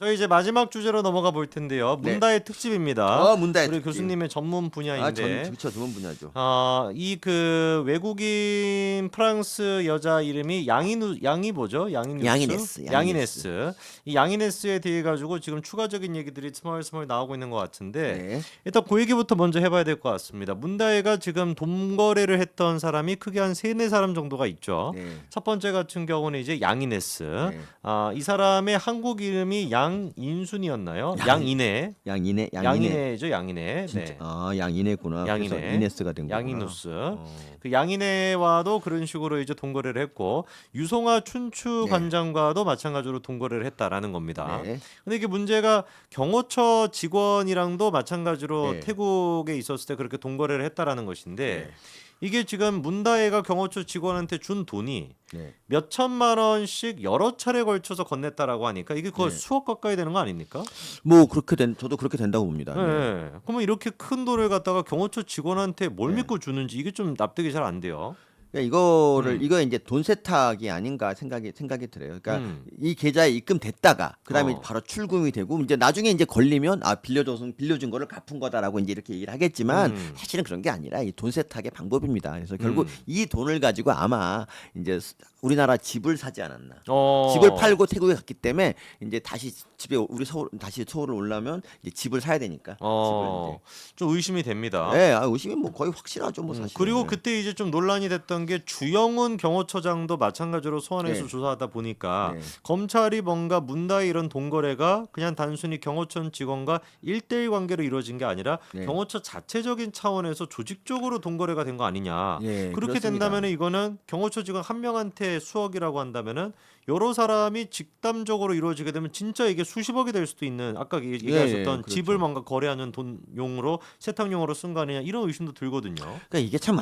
저희 이제 마지막 주제로 넘어가 볼 텐데요. 네. 문다의 특집입니다. 문다의 우리 특집. 교수님의 전문 분야인데. 그쵸, 전문 분야죠. 이 그 외국인 프랑스 여자 이름이 양이 뭐죠? 양이네스. 양이네스. 이 양이네스에 대해 가지고 지금 추가적인 얘기들이 스멀스멀 나오고 있는 것 같은데 네. 일단 그 얘기부터 먼저 해봐야 될 것 같습니다. 문다혜가 지금 돈 거래를 했던 사람이 크게 한 3-4사람 정도가 있죠. 네. 첫 번째 같은 경우는 이제 양이네스. 네. 이 사람의 한국 이름이 양인순이었나요? 양이네. 양이네죠, 양이네. 진짜. 네. 양이네구나. 양이네. 그래서 이네스가 된 거구나. 양이누스. 그 양이네와도 그런 식으로 이제 동거래를 했고 유송아 춘추 네. 관장과도 마찬가지로 동거래를 했다라는 겁니다. 네. 근데 이게 문제가 경호처 직원이랑도 마찬가지로 네. 태국에 있었을 때 그렇게 동거래를 했다라는 것인데 네. 이게 지금 문다혜가 경호처 직원한테 준 돈이 네. 몇 천만 원씩 여러 차례 걸쳐서 건넸다라고 하니까 이게 거의 네. 수억 가까이 되는 거 아닙니까? 뭐 저도 그렇게 된다고 봅니다. 네. 네. 그러면 이렇게 큰 돈을 갖다가 경호처 직원한테 뭘 네. 믿고 주는지 이게 좀 납득이 잘 안 돼요. 그러니까 이거 이제 돈 세탁이 아닌가 생각이 들어요. 그러니까 이 계좌에 입금됐다가 그다음에 바로 출금이 되고 이제 나중에 이제 걸리면 빌려준 거를 갚은 거다라고 이제 이렇게 얘기를 하겠지만 사실은 그런 게 아니라 이 돈 세탁의 방법입니다. 그래서 결국 이 돈을 가지고 아마 이제 우리나라 집을 사지 않았나. 집을 팔고 태국에 갔기 때문에 이제 다시 다시 서울을 올라면 이제 집을 사야 되니까. 집을 이제. 좀 의심이 됩니다. 네, 의심이 뭐 거의 확실하죠, 뭐 사실. 그리고 그때 이제 좀 논란이 됐던 게 주영훈 경호처장도 마찬가지로 소환해서 네. 조사하다 보니까 네. 검찰이 뭔가 문다의 이런 동거래가 그냥 단순히 경호처 직원과 1대1 관계로 이루어진 게 아니라 네. 경호처 자체적인 차원에서 조직적으로 동거래가 된 거 아니냐. 예, 그렇게 그렇습니다. 된다면 이거는 경호처 직원 한 명한테 수억이라고 한다면은 여러 사람이 직담적으로 이루어지게 되면 진짜 이게 수십억이 될 수도 있는 아까 얘기하셨던 그렇죠. 집을 뭔가 거래하는 돈용으로 세탁용으로 쓴 거 아니냐 이런 의심도 들거든요. 그러니까 이게 참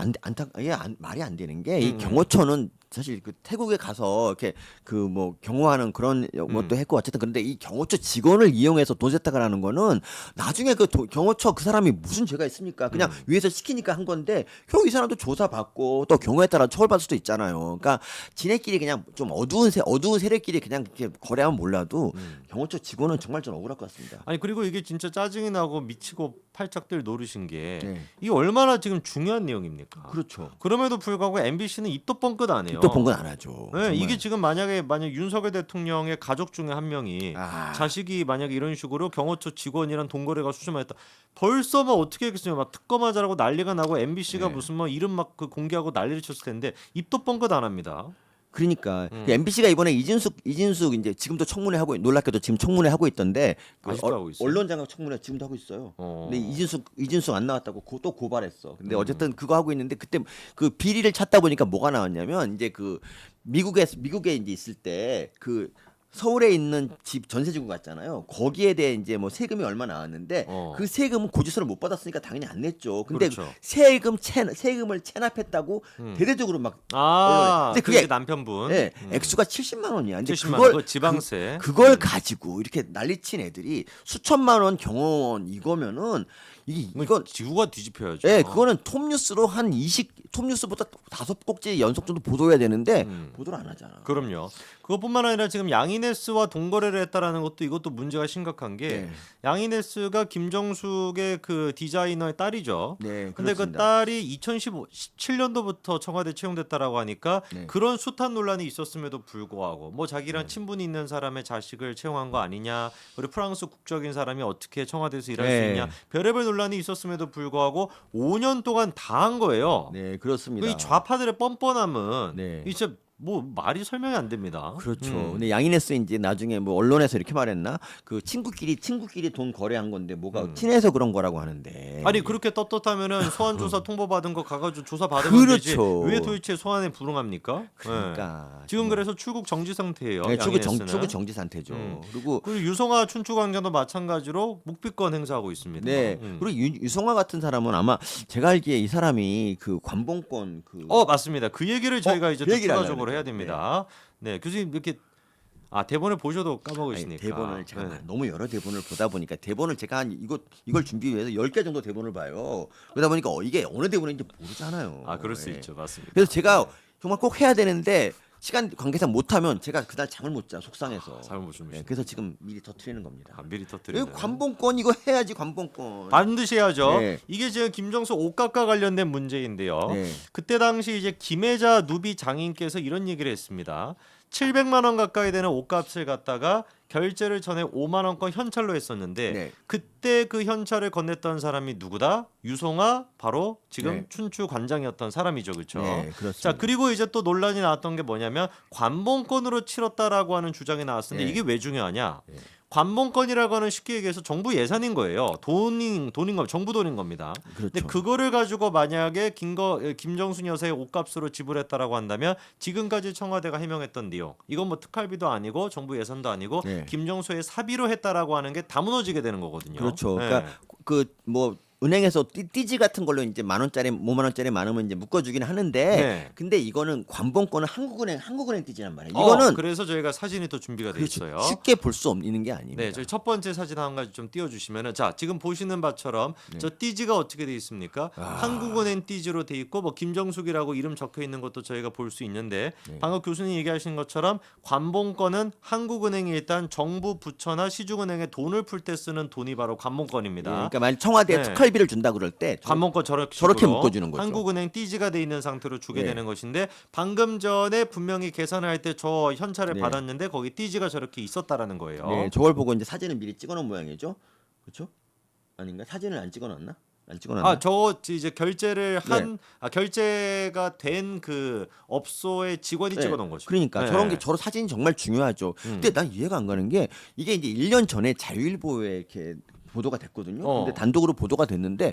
말이 안 되는 게 이 경호처는 사실 그 태국에 가서 이렇게 그 뭐 경호하는 그런 것도 했고 어쨌든 그런데 이 경호처 직원을 이용해서 돈 세탁을 하는 거는 나중에 경호처 그 사람이 무슨 죄가 있습니까? 그냥 위에서 시키니까 한 건데 결국 이 사람도 조사받고 또 경우에 따라 처벌받을 수도 있잖아요. 그러니까 지네끼리 그냥 좀 어두운 세력끼리 그냥 이렇게 거래하면 몰라도 경호처 직원은 정말 좀 억울할 것 같습니다. 아니 그리고 이게 진짜 짜증이 나고 미치고 팔짝들 노리신 게 네. 이게 얼마나 지금 중요한 내용입니까? 그렇죠. 그럼에도 불구하고 MBC는 입도 뻥끗 안 해요. 또 본 건 안 하죠. 네, 정말. 이게 지금 만약 윤석열 대통령의 가족 중에 한 명이 자식이 만약에 이런 식으로 경호처 직원이랑 동거래가 수심하였다. 벌써 뭐 어떻게 했겠어요? 막 특검하자라고 난리가 나고 MBC가 네. 무슨 뭐 이름 막 그 공개하고 난리를 쳤을 텐데 입도 뻥끗 안 합니다. 그러니까 그 MBC가 이번에 이진숙 이제 지금도 청문회 하고 놀랍게도 지금 청문회 하고 있던데 아직도 하고 있어요? 언론장악 청문회 지금도 하고 있어요. 근데 이진숙 안 나왔다고 또 고발했어. 근데 어쨌든 그거 하고 있는데 그때 그 비리를 찾다 보니까 뭐가 나왔냐면 이제 그 미국에 이제 있을 때 그 서울에 있는 집 전세지구 같잖아요. 거기에 대해 이제 뭐 세금이 얼마 나왔는데 그 세금은 고지서를 못 받았으니까 당연히 안 냈죠. 근데 그렇죠. 세금을 체납했다고 대대적으로 막 근데 그게 남편분. 네, 액수가 70만 원이야. 이제 70만 원, 그거 지방세. 그걸 가지고 이렇게 난리친 애들이 수천만 원 경호원 이거면은 이건 지구가 뒤집혀야죠. 예, 그거는 톱뉴스로 톱뉴스보다 5꼭지 연속 정도 보도해야 되는데 보도를 안 하잖아. 그럼요. 그것뿐만 아니라 지금 양이네스와 동거래를 했다라는 것도 이것도 문제가 심각한 게 네. 양이네스가 김정숙의 그 디자이너의 딸이죠. 네, 근데 그 그렇습니다. 딸이 2017년도부터 청와대 채용됐다라고 하니까 네. 그런 숱한 논란이 있었음에도 불구하고 뭐 자기랑 친분이 있는 사람의 자식을 채용한 거 아니냐, 그리고 프랑스 국적인 사람이 어떻게 청와대에서 일할 수 네. 있냐, 별의별 논란이 있었음에도 불구하고 5년 동안 다 한 거예요. 네, 그렇습니다. 이 좌파들의 뻔뻔함은 네. 이 진짜 뭐 말이 설명이 안 됩니다. 그렇죠. 근데 양이네스 이제 나중에 뭐 언론에서 이렇게 말했나? 그 친구끼리 돈 거래한 건데 뭐가 친해서 그런 거라고 하는데. 아니 그렇게 떳떳하면은 소환 조사 통보받은 거 가가지고 조사 받으면 되지. 그렇죠. 왜 도대체 소환에 불응합니까? 그러니까 네. 지금 그래서 출국 정지 상태예요. 네, 양이네스는. 출국 정지 상태죠. 그리고 유성아 춘추광장도 마찬가지로 묵비권 행사하고 있습니다. 네. 그리고 유성화 같은 사람은 아마 제가 알기에 이 사람이 그 관봉권 맞습니다. 그 얘기를 저희가 이제 그 또 얘기를 추가적으로 하려고 해야 됩니다. 네, 교수님 이렇게 대본을 보셔도 까먹으시니까. 대본을 제가 네. 너무 여러 대본을 보다 보니까 대본을 제가 이걸 준비해서 10개 정도 대본을 봐요. 그러다 보니까 이게 어느 대본인지 모르잖아요. 그럴 수 예. 있죠, 맞습니다. 그래서 제가 정말 꼭 해야 되는데 시간 관계상 못하면 제가 그날 잠을 못 자 속상해서. 잠을 못 주무시네. 그래서 지금 미리 터트리는 겁니다. 미리 터뜨리는. 이거 관봉권 이거 해야지 관봉권. 반드시 해야죠. 네. 이게 지금 김정수 옷값과 관련된 문제인데요. 네. 그때 당시 이제 김혜자 누비 장인께서 이런 얘기를 했습니다. 700만 원 가까이 되는 옷값을 갖다가 결제를 전에 5만 원권 현찰로 했었는데 네. 그때 그 현찰을 건넸던 사람이 누구다? 유송아 바로 지금 네. 춘추 관장이었던 사람이죠, 그렇죠? 네, 그렇습니다. 자 그리고 이제 또 논란이 나왔던 게 뭐냐면 관봉권으로 치렀다라고 하는 주장이 나왔었는데 네. 이게 왜 중요하냐? 네. 관봉권이라고 하는 쉽게 얘기해서 정부 예산인 거예요. 돈인 거, 정부 돈인 겁니다. 그렇죠. 근데 그거를 가지고 만약에 김정순 여사의 옷값으로 지불했다라고 한다면 지금까지 청와대가 해명했던 내용, 이건 뭐 특활비도 아니고 정부 예산도 아니고 네. 김정수의 사비로 했다라고 하는 게 다 무너지게 되는 거거든요. 그렇죠. 네. 그러니까 그 뭐 은행에서 띠지 같은 걸로 이제 10,000원짜리 50,000원짜리 많으면 이제 묶어주긴 하는데, 네. 근데 이거는 관봉권은 한국은행 띠지란 말이에요. 이거는 그래서 저희가 사진이 또 준비가 돼 그렇죠. 있어요. 쉽게 볼 수 없는 게 아닙니다. 네, 저희 첫 번째 사진 한 가지 좀 띄워주시면은 자 지금 보시는 바처럼 네. 저 띠지가 어떻게 돼 있습니까? 한국은행 띠지로 돼 있고 뭐 김정숙이라고 이름 적혀 있는 것도 저희가 볼 수 있는데 네. 방금 교수님 얘기하신 것처럼 관봉권은 한국은행이 일단 정부 부처나 시중은행에 돈을 풀 때 쓰는 돈이 바로 예, 관봉권입니다. 그러니까 만약 청와대에 네. 특활비를 준다 그럴 때 관봉권 저렇게 저렇게 묶어주는 거죠. 한국은행 띠지가 돼 있는 상태로 주게 네. 되는 것인데 방금 전에 분명히 계산을 할 때 저 현찰을 네. 받았는데 거기 띠지가 저렇게 있었다라는 거예요. 네, 저걸 보고 이제 사진을 미리 찍어놓은 모양이죠. 그렇죠? 아닌가? 사진을 안 찍어놨나? 안 찍어놨나? 저 이제 결제를 한 네. 결제가 된 그 업소의 직원이 네. 찍어놓은 거죠. 그러니까 네. 저런 게 저런 사진이 정말 중요하죠. 근데 난 이해가 안 가는 게 이게 이제 1년 전에 자유일보에 이렇게 보도가 됐거든요. 근데 단독으로 보도가 됐는데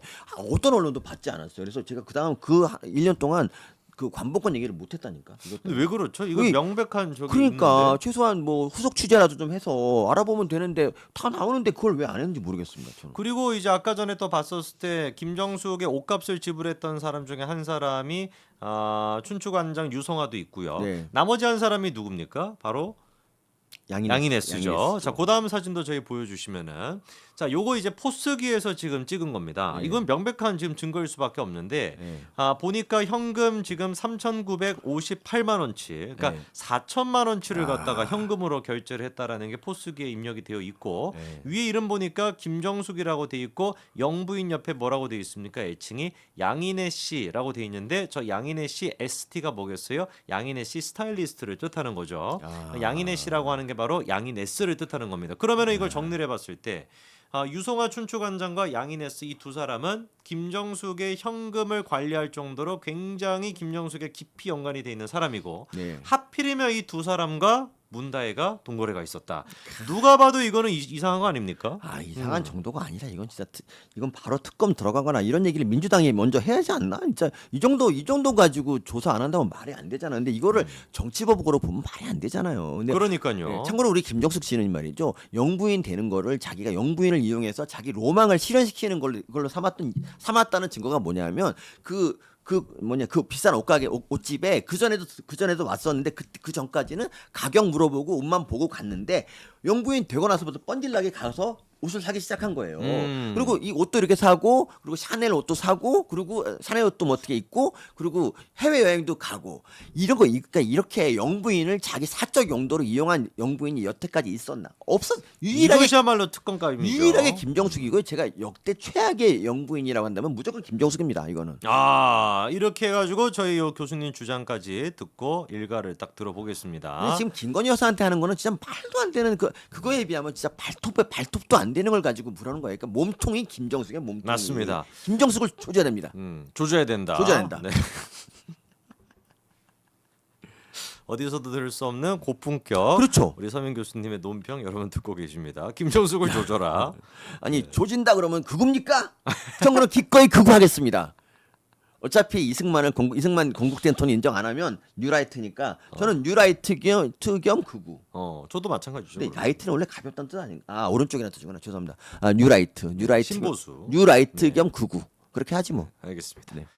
어떤 언론도 받지 않았어요. 그래서 제가 그다음 그 1년 동안 그 관봉권 얘기를 못 했다니까. 근데 왜 그렇죠? 이거 이- 명백한 저기 그러니까 있는데. 최소한 뭐 후속 취재라도 좀 해서 알아보면 되는데 다 나오는데 그걸 왜 안 했는지 모르겠습니다. 저는. 그리고 이제 아까 전에 또 봤었을 때 김정숙의 옷값을 지불했던 사람 중에 한 사람이 춘추관장 유성아도 있고요. 네. 나머지 한 사람이 누굽니까? 바로 양이네스죠. 자, 그다음 사진도 저희 보여주시면은 자, 요거 이제 포스기에서 지금 찍은 겁니다. 네. 이건 명백한 지금 증거일 수밖에 없는데 네. 보니까 현금 지금 3,958만 원치, 그러니까 네. 4천만 원치를 갖다가 현금으로 결제를 했다라는 게 포스기에 입력이 되어 있고 네. 위에 이름 보니까 김정숙이라고 돼 있고 영부인 옆에 뭐라고 돼 있습니까? 애칭이 양인혜 씨라고 돼 있는데 저 양인혜 씨 ST가 뭐겠어요? 양인혜 씨 스타일리스트를 뜻하는 거죠. 양인혜 씨라고 하는 게 바로 양인네스를 뜻하는 겁니다. 그러면은 이걸 정리를 해봤을 때 유송아 춘추관장과 양인네스 이 두 사람은 김정숙의 현금을 관리할 정도로 굉장히 김정숙에 깊이 연관이 돼 있는 사람이고 네. 하필이면 이 두 사람과 문다혜가 동거래가 있었다. 누가 봐도 이거는 이상한 거 아닙니까? 이상한 정도가 아니라 이건 진짜 이건 바로 특검 들어가거나 이런 얘기를 민주당이 먼저 해야 하지 않나? 진짜 이 정도 가지고 조사 안 한다면 말이 안 되잖아. 근데 이거를 정치법으로 보면 말이 안 되잖아요. 근데 그러니까요. 네, 참고로 우리 김정숙 씨는 말이죠. 영부인 되는 거를 자기가 영부인을 이용해서 자기 로망을 실현시키는 걸로 삼았다는 증거가 뭐냐면 그 비싼 옷가게 옷집에 그 전에도 왔었는데 그 전까지는 가격 물어보고 옷만 보고 갔는데 영부인 되고 나서부터 뻔질나게 가서 옷을 사기 시작한 거예요. 그리고 이 옷도 이렇게 사고, 그리고 샤넬 옷도 사고, 그리고 샤넬 옷도 뭐 어떻게 입고, 그리고 해외 여행도 가고 이런 거. 그러니까 이렇게 영부인을 자기 사적 용도로 이용한 영부인이 여태까지 있었나? 없었. 이것이야말로 특검감이죠. 유일하게 김정숙이고 제가 역대 최악의 영부인이라고 한다면 무조건 김정숙입니다. 이거는. 이렇게 해가지고 저희 요 교수님 주장까지 듣고 일가를 딱 들어보겠습니다. 근데 지금 김건희 여사한테 하는 거는 진짜 말도 안 되는 그거에 비하면 진짜 발톱도 안 되는 걸 가지고 물어는 거예요. 그러니까 몸통이 김정숙의 몸통이. 맞습니다. 김정숙을 조져야 됩니다. 조져야 된다. 조져야 된다. 네. 어디서도 들을 수 없는 고품격. 그렇죠. 우리 서민 교수님의 논평 여러분 듣고 계십니다. 김정숙을 조져라. 아니 조진다 그러면 극우입니까? 저는 기꺼이 극우하겠습니다. 어차피 이승만 건국대통령 인정 안 하면 뉴라이트니까 저는 뉴라이트 겸 극우. 저도 마찬가지죠. 근데 라이트는 원래 가볍다는 뜻 아닌가? 오른쪽이라는 뜻이구나. 죄송합니다. 뉴라이트. 신보수. 뉴라이트 겸 극우. 그렇게 하지 뭐. 알겠습니다. 네.